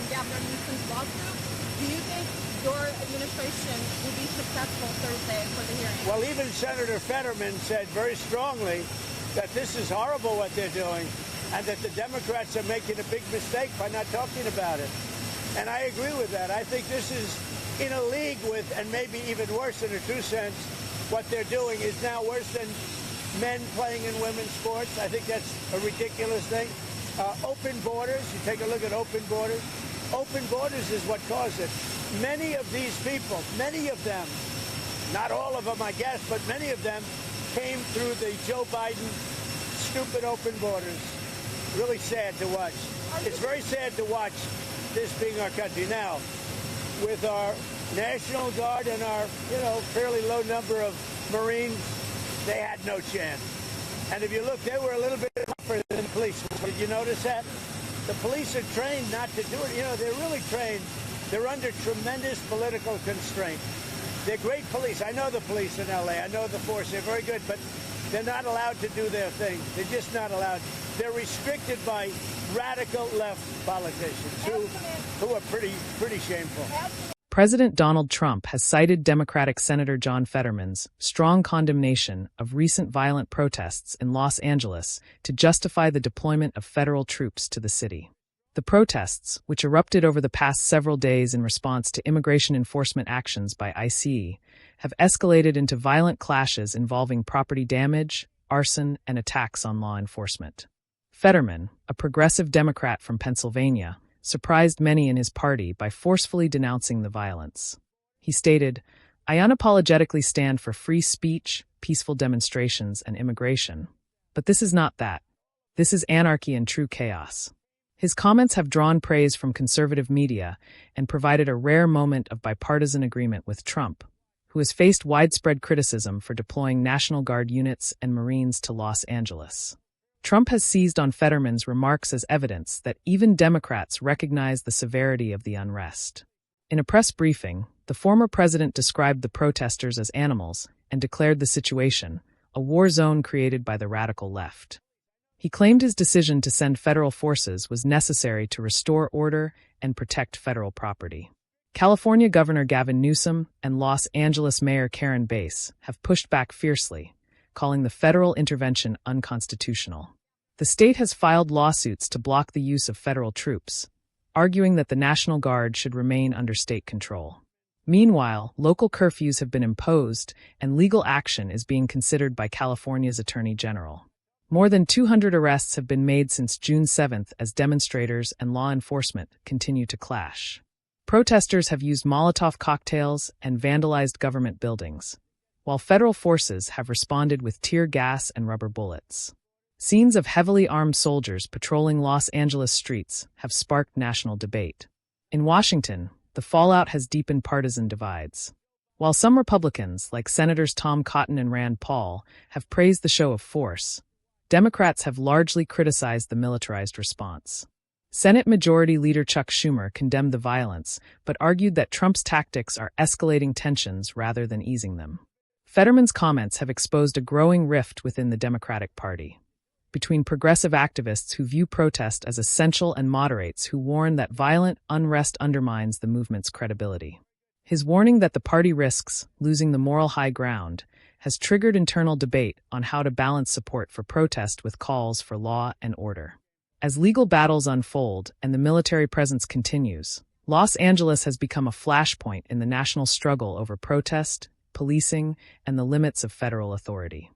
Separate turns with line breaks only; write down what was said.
Governor Newsom's lawsuit. Do you think your administration will be successful Thursday for the hearing?
Well, even Senator Fetterman said very strongly that this is horrible what they're doing and that the Democrats are making a big mistake by not talking about it. And I agree with that. I think this is in a league with, and maybe even worse in a true sense, what they're doing is now worse than men playing in women's sports. I think that's a ridiculous thing. Open borders, you take a look at open borders. Open borders is what caused it. Many of these people, many of them, not all of them, I guess, but many of them came through the Joe Biden stupid open borders. Really sad to watch. It's very sad to watch this being our country. Now, with our National Guard and our, fairly low number of Marines, they had no chance. And if you look, they were a little bit tougher than the police. Did you notice that? The police are trained not to do it. They're really trained. They're under tremendous political constraint. They're great police. I know the police in L.A. I know the force. They're very good, but they're not allowed to do their thing. They're just not allowed. They're restricted by radical left politicians who are pretty shameful.
President Donald Trump has cited Democratic Senator John Fetterman's strong condemnation of recent violent protests in Los Angeles to justify the deployment of federal troops to the city. The protests, which erupted over the past several days in response to immigration enforcement actions by ICE, have escalated into violent clashes involving property damage, arson, and attacks on law enforcement. Fetterman, a progressive Democrat from Pennsylvania, surprised many in his party by forcefully denouncing the violence. He stated, "I unapologetically stand for free speech, peaceful demonstrations, and immigration. But this is not that. This is anarchy and true chaos." His comments have drawn praise from conservative media and provided a rare moment of bipartisan agreement with Trump, who has faced widespread criticism for deploying National Guard units and Marines to Los Angeles. Trump has seized on Fetterman's remarks as evidence that even Democrats recognize the severity of the unrest. In a press briefing, the former president described the protesters as animals and declared the situation a war zone created by the radical left. He claimed his decision to send federal forces was necessary to restore order and protect federal property. California Governor Gavin Newsom and Los Angeles Mayor Karen Bass have pushed back fiercely, calling the federal intervention unconstitutional. The state has filed lawsuits to block the use of federal troops, arguing that the National Guard should remain under state control. Meanwhile, local curfews have been imposed, and legal action is being considered by California's Attorney General. More than 200 arrests have been made since June 7th as demonstrators and law enforcement continue to clash. Protesters have used Molotov cocktails and vandalized government buildings, while federal forces have responded with tear gas and rubber bullets. Scenes of heavily armed soldiers patrolling Los Angeles streets have sparked national debate. In Washington, the fallout has deepened partisan divides. While some Republicans, like Senators Tom Cotton and Rand Paul, have praised the show of force, Democrats have largely criticized the militarized response. Senate Majority Leader Chuck Schumer condemned the violence, but argued that Trump's tactics are escalating tensions rather than easing them. Fetterman's comments have exposed a growing rift within the Democratic Party, between progressive activists who view protest as essential and moderates who warn that violent unrest undermines the movement's credibility. His warning that the party risks losing the moral high ground has triggered internal debate on how to balance support for protest with calls for law and order. As legal battles unfold and the military presence continues, Los Angeles has become a flashpoint in the national struggle over protest, policing, and the limits of federal authority.